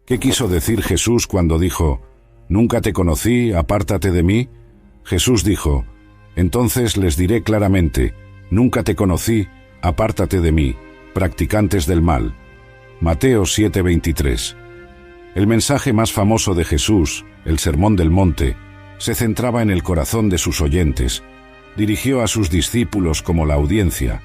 ¿Qué quiso decir Jesús cuando dijo, «Nunca te conocí, apártate de mí»? Jesús dijo, «Entonces les diré claramente, nunca te conocí, apártate de mí, practicantes del mal». Mateo 7:23. El mensaje más famoso de Jesús, el Sermón del Monte, se centraba en el corazón de sus oyentes. Dirigió a sus discípulos como la audiencia.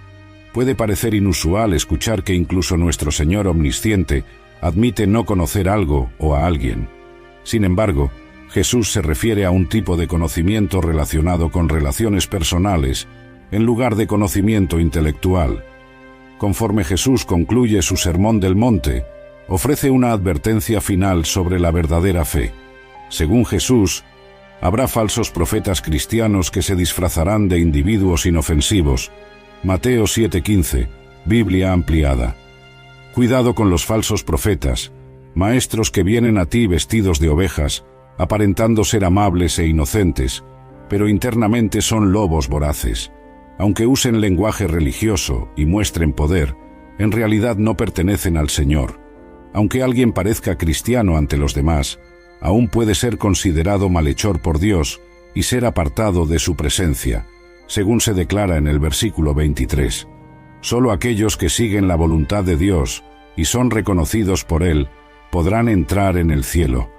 Puede parecer inusual escuchar que incluso nuestro Señor omnisciente admite no conocer algo o a alguien. Sin embargo, Jesús se refiere a un tipo de conocimiento relacionado con relaciones personales, en lugar de conocimiento intelectual. Conforme Jesús concluye su Sermón del Monte, ofrece una advertencia final sobre la verdadera fe. Según Jesús, habrá falsos profetas cristianos que se disfrazarán de individuos inofensivos. Mateo 7:15, Biblia ampliada. Cuidado con los falsos profetas, maestros que vienen a ti vestidos de ovejas, aparentando ser amables e inocentes, pero internamente son lobos voraces. Aunque usen lenguaje religioso y muestren poder, en realidad no pertenecen al Señor. Aunque alguien parezca cristiano ante los demás, aún puede ser considerado malhechor por Dios y ser apartado de su presencia, según se declara en el versículo 23. Solo aquellos que siguen la voluntad de Dios y son reconocidos por Él podrán entrar en el cielo.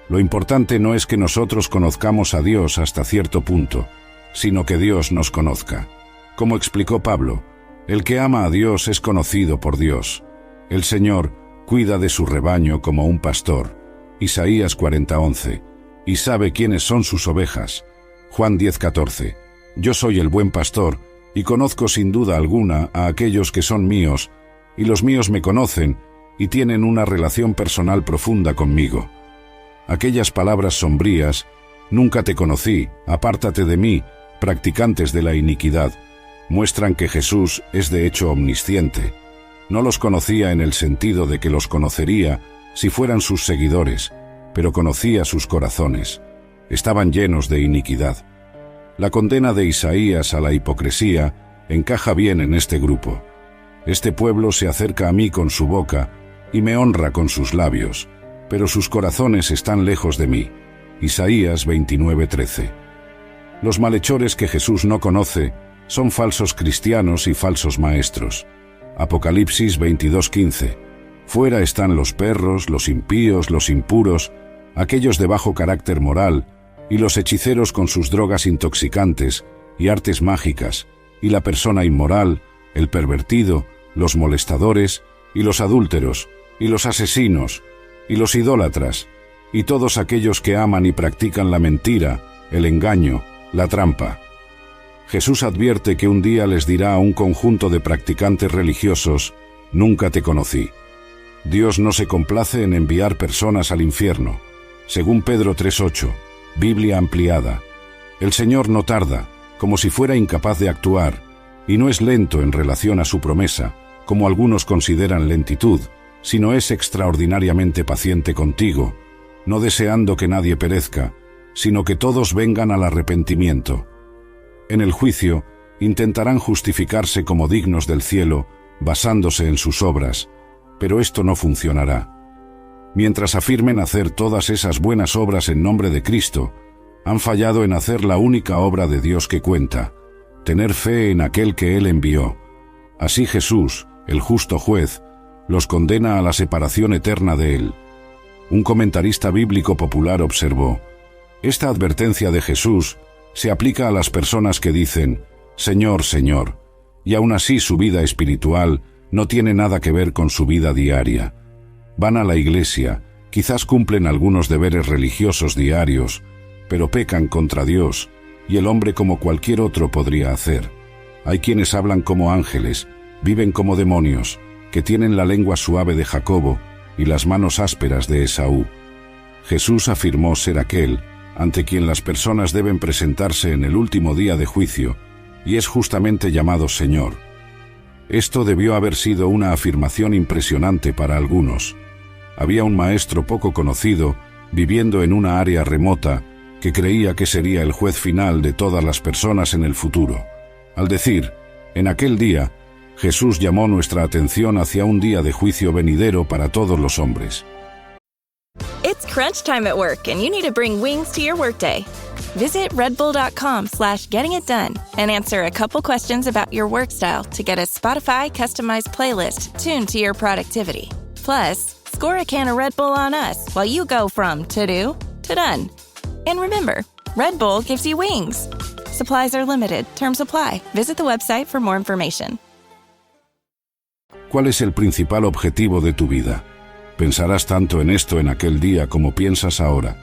Lo importante no es que nosotros conozcamos a Dios hasta cierto punto, sino que Dios nos conozca. Como explicó Pablo, el que ama a Dios es conocido por Dios. El Señor cuida de su rebaño como un pastor. Isaías 40:11. Y sabe quiénes son sus ovejas. Juan 10:14. Yo soy el buen pastor, y conozco sin duda alguna a aquellos que son míos, y los míos me conocen, y tienen una relación personal profunda conmigo. Aquellas palabras sombrías, «Nunca te conocí, apártate de mí», practicantes de la iniquidad, muestran que Jesús es de hecho omnisciente. No los conocía en el sentido de que los conocería si fueran sus seguidores, pero conocía sus corazones. Estaban llenos de iniquidad. La condena de Isaías a la hipocresía encaja bien en este grupo. Este pueblo se acerca a mí con su boca y me honra con sus labios, pero sus corazones están lejos de mí. Isaías 29:13. Los malhechores que Jesús no conoce son falsos cristianos y falsos maestros. Apocalipsis 22:15. Fuera están los perros, los impíos, los impuros, aquellos de bajo carácter moral, y los hechiceros con sus drogas intoxicantes y artes mágicas, y la persona inmoral, el pervertido, los molestadores, y los adúlteros, y los asesinos, y los idólatras, y todos aquellos que aman y practican la mentira, el engaño, la trampa. Jesús advierte que un día les dirá a un conjunto de practicantes religiosos, «Nunca te conocí». Dios no se complace en enviar personas al infierno. Según Pedro 3:8, Biblia ampliada, el Señor no tarda, como si fuera incapaz de actuar, y no es lento en relación a su promesa, como algunos consideran lentitud, sino es extraordinariamente paciente contigo, no deseando que nadie perezca, sino que todos vengan al arrepentimiento. En el juicio, intentarán justificarse como dignos del cielo, basándose en sus obras, pero esto no funcionará. Mientras afirmen hacer todas esas buenas obras en nombre de Cristo, han fallado en hacer la única obra de Dios que cuenta, tener fe en aquel que Él envió. Así Jesús, el justo juez, los condena a la separación eterna de Él. Un comentarista bíblico popular observó, esta advertencia de Jesús se aplica a las personas que dicen, Señor, Señor, y aún así su vida espiritual no tiene nada que ver con su vida diaria. Van a la iglesia, quizás cumplen algunos deberes religiosos diarios, pero pecan contra Dios, y el hombre como cualquier otro podría hacer. Hay quienes hablan como ángeles, viven como demonios, que tienen la lengua suave de Jacobo y las manos ásperas de Esaú. Jesús afirmó ser aquel ante quien las personas deben presentarse en el último día de juicio, y es justamente llamado Señor. Esto debió haber sido una afirmación impresionante para algunos. Había un maestro poco conocido, viviendo en una área remota, que creía que sería el juez final de todas las personas en el futuro. Al decir, en aquel día, Jesús llamó nuestra atención hacia un día de juicio venidero para todos los hombres. It's crunch time at work, and you need to bring wings to your workday. Visit redbull.com/gettingitdone and answer a couple questions about your work style to get a Spotify customized playlist tuned to your productivity. Plus, score a can of Red Bull on us while you go from to-do to done. And remember, Red Bull gives you wings. Supplies are limited. Terms apply. Visit the website for more information. ¿Cuál es el principal objetivo de tu vida? Pensarás tanto en esto en aquel día como piensas ahora.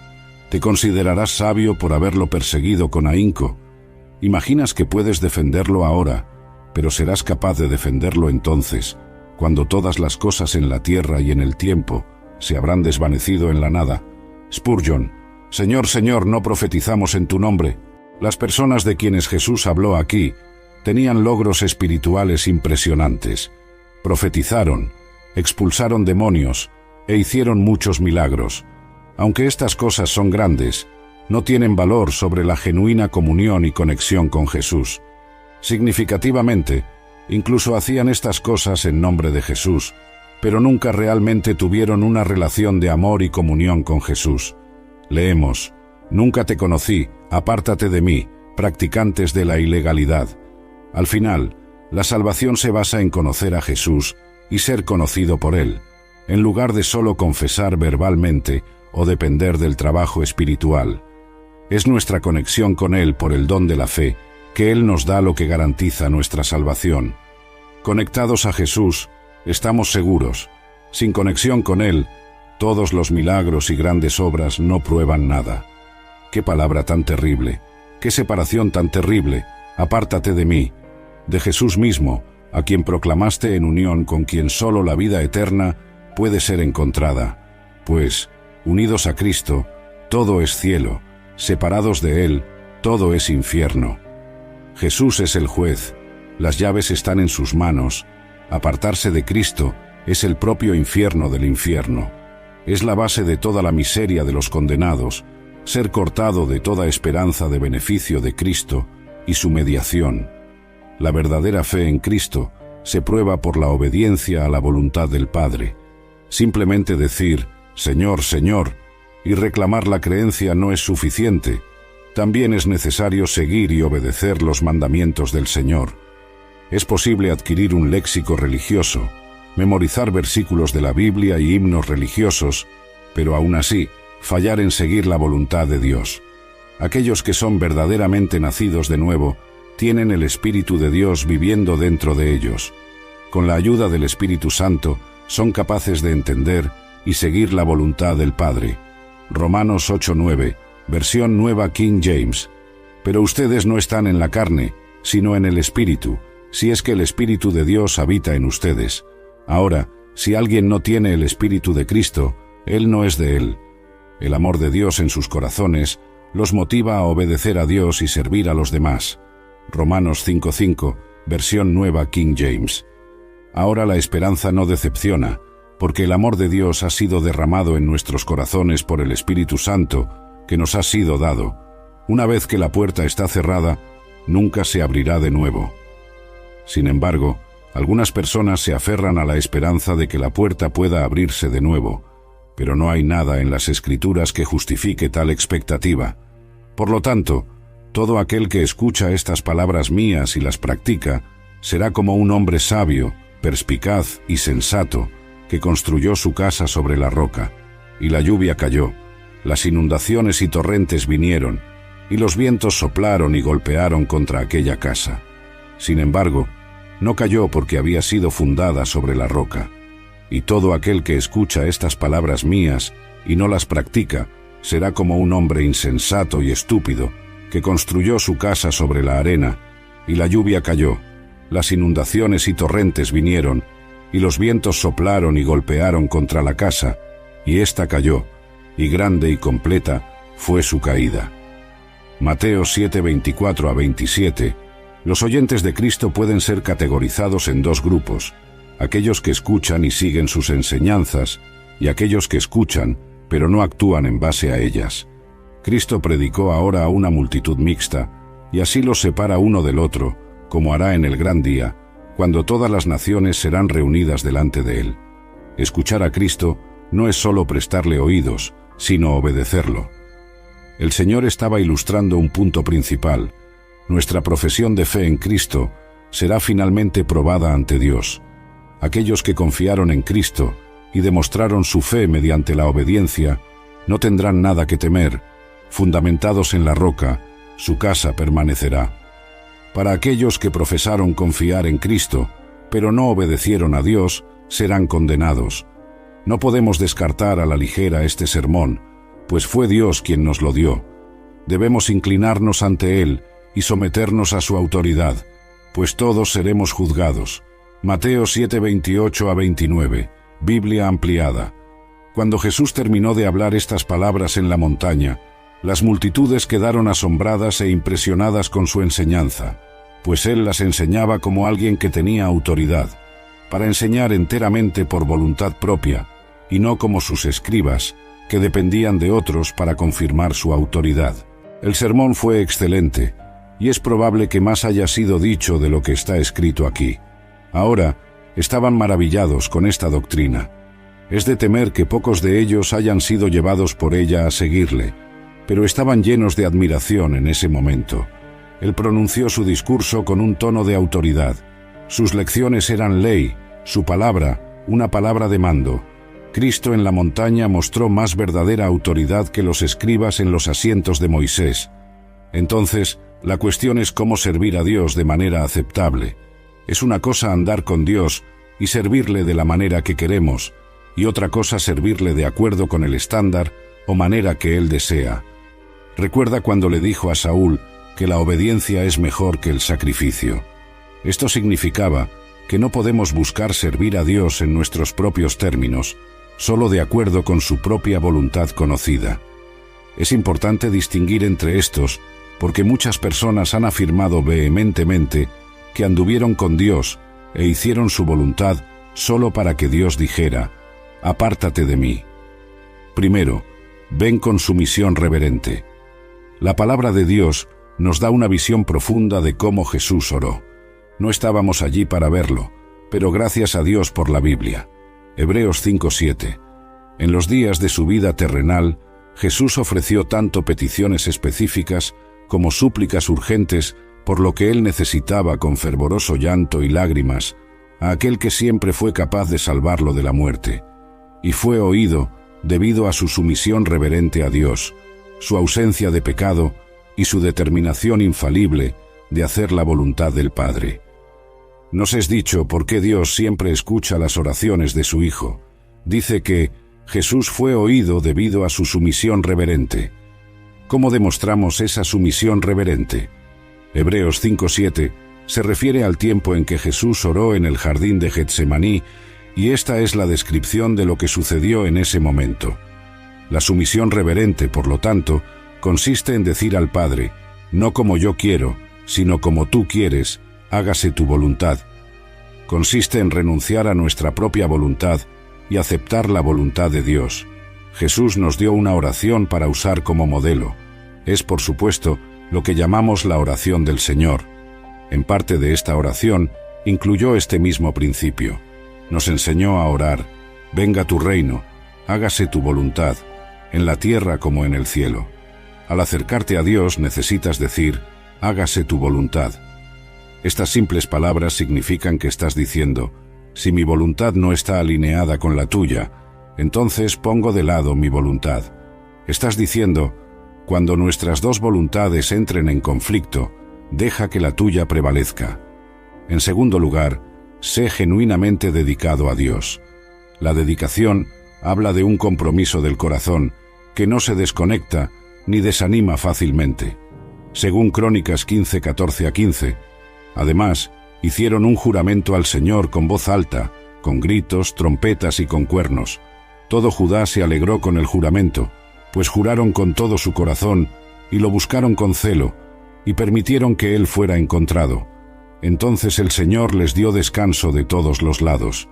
Te considerarás sabio por haberlo perseguido con ahínco. Imaginas que puedes defenderlo ahora, pero serás capaz de defenderlo entonces, cuando todas las cosas en la tierra y en el tiempo se habrán desvanecido en la nada. Spurgeon: Señor, Señor, ¿no profetizamos en tu nombre? Las personas de quienes Jesús habló aquí tenían logros espirituales impresionantes. Profetizaron, expulsaron demonios e hicieron muchos milagros. Aunque estas cosas son grandes, no tienen valor sobre la genuina comunión y conexión con Jesús. Significativamente, incluso hacían estas cosas en nombre de Jesús, pero nunca realmente tuvieron una relación de amor y comunión con Jesús. Leemos: Nunca te conocí, apártate de mí, practicantes de la ilegalidad. Al final, la salvación se basa en conocer a Jesús y ser conocido por Él, en lugar de solo confesar verbalmente o depender del trabajo espiritual. Es nuestra conexión con Él por el don de la fe que Él nos da lo que garantiza nuestra salvación. Conectados a Jesús, estamos seguros. Sin conexión con Él, todos los milagros y grandes obras no prueban nada. ¡Qué palabra tan terrible! ¡Qué separación tan terrible! Apártate de mí, de Jesús mismo, a quien proclamaste en unión con quien solo la vida eterna puede ser encontrada. Pues, unidos a Cristo, todo es cielo; separados de Él, todo es infierno. Jesús es el juez, las llaves están en sus manos. Apartarse de Cristo es el propio infierno del infierno. Es la base de toda la miseria de los condenados, ser cortado de toda esperanza de beneficio de Cristo y su mediación. La verdadera fe en Cristo se prueba por la obediencia a la voluntad del Padre. Simplemente decir «Señor, Señor» y reclamar la creencia no es suficiente. También es necesario seguir y obedecer los mandamientos del Señor. Es posible adquirir un léxico religioso, memorizar versículos de la Biblia y himnos religiosos, pero aún así fallar en seguir la voluntad de Dios. Aquellos que son verdaderamente nacidos de nuevo tienen el Espíritu de Dios viviendo dentro de ellos. Con la ayuda del Espíritu Santo son capaces de entender y seguir la voluntad del Padre. Romanos 8:9, versión Nueva King James. Pero ustedes no están en la carne, sino en el Espíritu, si es que el Espíritu de Dios habita en ustedes. Ahora, si alguien no tiene el Espíritu de Cristo, él no es de él. El amor de Dios en sus corazones los motiva a obedecer a Dios y servir a los demás. Romanos 5:5, versión Nueva King James. Ahora la esperanza no decepciona, porque el amor de Dios ha sido derramado en nuestros corazones por el Espíritu Santo que nos ha sido dado. Una vez que la puerta está cerrada, nunca se abrirá de nuevo. Sin embargo, algunas personas se aferran a la esperanza de que la puerta pueda abrirse de nuevo, pero no hay nada en las Escrituras que justifique tal expectativa. Por lo tanto, todo aquel que escucha estas palabras mías y las practica, será como un hombre sabio, perspicaz y sensato, que construyó su casa sobre la roca, y la lluvia cayó, las inundaciones y torrentes vinieron, y los vientos soplaron y golpearon contra aquella casa. Sin embargo, no cayó porque había sido fundada sobre la roca. Y todo aquel que escucha estas palabras mías y no las practica, será como un hombre insensato y estúpido, que construyó su casa sobre la arena, y la lluvia cayó, las inundaciones y torrentes vinieron, y los vientos soplaron y golpearon contra la casa, y ésta cayó, y grande y completa fue su caída. Mateo 7:24-27. Los oyentes de Cristo pueden ser categorizados en dos grupos: aquellos que escuchan y siguen sus enseñanzas, y aquellos que escuchan, pero no actúan en base a ellas. Cristo predicó ahora a una multitud mixta, y así los separa uno del otro, como hará en el gran día, cuando todas las naciones serán reunidas delante de Él. Escuchar a Cristo no es solo prestarle oídos, sino obedecerlo. El Señor estaba ilustrando un punto principal. Nuestra profesión de fe en Cristo será finalmente probada ante Dios. Aquellos que confiaron en Cristo y demostraron su fe mediante la obediencia no tendrán nada que temer. Fundamentados en la roca, su casa permanecerá. Para aquellos que profesaron confiar en Cristo, pero no obedecieron a Dios, serán condenados. No podemos descartar a la ligera este sermón, pues fue Dios quien nos lo dio. Debemos inclinarnos ante Él y someternos a su autoridad, pues todos seremos juzgados. Mateo 7:28-29, Biblia ampliada. Cuando Jesús terminó de hablar estas palabras en la montaña, las multitudes quedaron asombradas e impresionadas con su enseñanza, pues Él las enseñaba como alguien que tenía autoridad, para enseñar enteramente por voluntad propia, y no como sus escribas, que dependían de otros para confirmar su autoridad. El sermón fue excelente, y es probable que más haya sido dicho de lo que está escrito aquí. Ahora, estaban maravillados con esta doctrina. Es de temer que pocos de ellos hayan sido llevados por ella a seguirle, pero estaban llenos de admiración en ese momento. Él pronunció su discurso con un tono de autoridad. Sus lecciones eran ley, su palabra, una palabra de mando. Cristo en la montaña mostró más verdadera autoridad que los escribas en los asientos de Moisés. Entonces, la cuestión es cómo servir a Dios de manera aceptable. Es una cosa andar con Dios y servirle de la manera que queremos, y otra cosa servirle de acuerdo con el estándar o manera que Él desea. Recuerda cuando le dijo a Saúl que la obediencia es mejor que el sacrificio. Esto significaba que no podemos buscar servir a Dios en nuestros propios términos, solo de acuerdo con su propia voluntad conocida. Es importante distinguir entre estos, porque muchas personas han afirmado vehementemente que anduvieron con Dios e hicieron su voluntad solo para que Dios dijera: «Apártate de mí». Primero, ven con sumisión reverente. La palabra de Dios nos da una visión profunda de cómo Jesús oró. No estábamos allí para verlo, pero gracias a Dios por la Biblia. Hebreos 5:7. En los días de su vida terrenal, Jesús ofreció tanto peticiones específicas como súplicas urgentes por lo que él necesitaba con fervoroso llanto y lágrimas, a aquel que siempre fue capaz de salvarlo de la muerte. Y fue oído debido a su sumisión reverente a Dios, su ausencia de pecado y su determinación infalible de hacer la voluntad del Padre. Nos es dicho por qué Dios siempre escucha las oraciones de su Hijo. Dice que Jesús fue oído debido a su sumisión reverente. ¿Cómo demostramos esa sumisión reverente? Hebreos 5:7 se refiere al tiempo en que Jesús oró en el jardín de Getsemaní, y esta es la descripción de lo que sucedió en ese momento. La sumisión reverente, por lo tanto, consiste en decir al Padre: no como yo quiero, sino como tú quieres, hágase tu voluntad. Consiste en renunciar a nuestra propia voluntad y aceptar la voluntad de Dios. Jesús nos dio una oración para usar como modelo. Es, por supuesto, lo que llamamos la oración del Señor. En parte de esta oración incluyó este mismo principio. Nos enseñó a orar: venga tu reino, hágase tu voluntad, en la tierra como en el cielo. Al acercarte a Dios necesitas decir: hágase tu voluntad. Estas simples palabras significan que estás diciendo: si mi voluntad no está alineada con la tuya, entonces pongo de lado mi voluntad. Estás diciendo: cuando nuestras dos voluntades entren en conflicto, deja que la tuya prevalezca. En segundo lugar, sé genuinamente dedicado a Dios. La dedicación habla de un compromiso del corazón que no se desconecta ni desanima fácilmente. Según Crónicas 15:14-15, además, hicieron un juramento al Señor con voz alta, con gritos, trompetas y con cuernos. Todo Judá se alegró con el juramento, pues juraron con todo su corazón y lo buscaron con celo, y permitieron que él fuera encontrado. Entonces el Señor les dio descanso de todos los lados.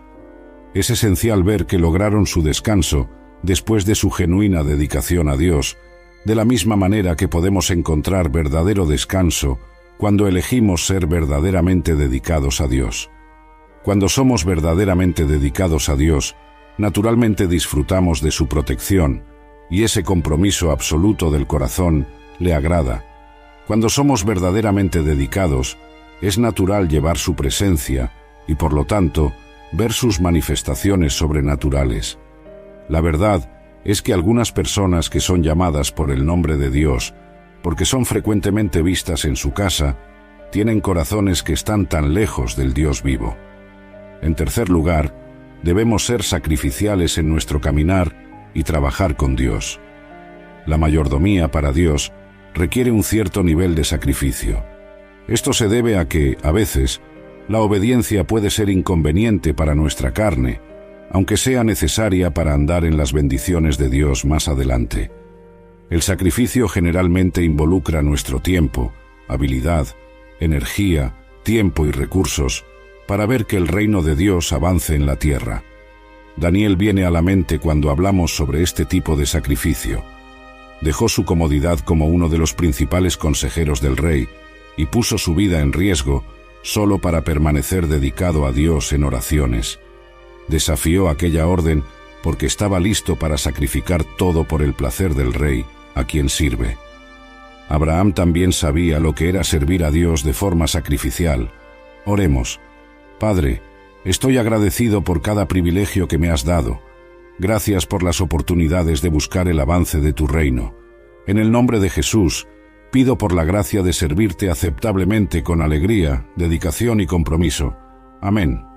Es esencial ver que lograron su descanso después de su genuina dedicación a Dios, de la misma manera que podemos encontrar verdadero descanso cuando elegimos ser verdaderamente dedicados a Dios. Cuando somos verdaderamente dedicados a Dios, naturalmente disfrutamos de su protección, y ese compromiso absoluto del corazón le agrada. Cuando somos verdaderamente dedicados, es natural llevar su presencia y, por lo tanto, ver sus manifestaciones sobrenaturales. La verdad es que algunas personas que son llamadas por el nombre de Dios, porque son frecuentemente vistas en su casa, tienen corazones que están tan lejos del Dios vivo. En tercer lugar, debemos ser sacrificiales en nuestro caminar y trabajar con Dios. La mayordomía para Dios requiere un cierto nivel de sacrificio. Esto se debe a que, a veces, la obediencia puede ser inconveniente para nuestra carne, aunque sea necesaria para andar en las bendiciones de Dios más adelante. El sacrificio generalmente involucra nuestro tiempo, habilidad, energía, tiempo y recursos para ver que el reino de Dios avance en la tierra. Daniel viene a la mente cuando hablamos sobre este tipo de sacrificio. Dejó su comodidad como uno de los principales consejeros del rey y puso su vida en riesgo solo para permanecer dedicado a Dios en oraciones. Desafió aquella orden porque estaba listo para sacrificar todo por el placer del rey, a quien sirve. Abraham también sabía lo que era servir a Dios de forma sacrificial. Oremos. Padre, estoy agradecido por cada privilegio que me has dado. Gracias por las oportunidades de buscar el avance de tu reino. En el nombre de Jesús, pido por la gracia de servirte aceptablemente con alegría, dedicación y compromiso. Amén.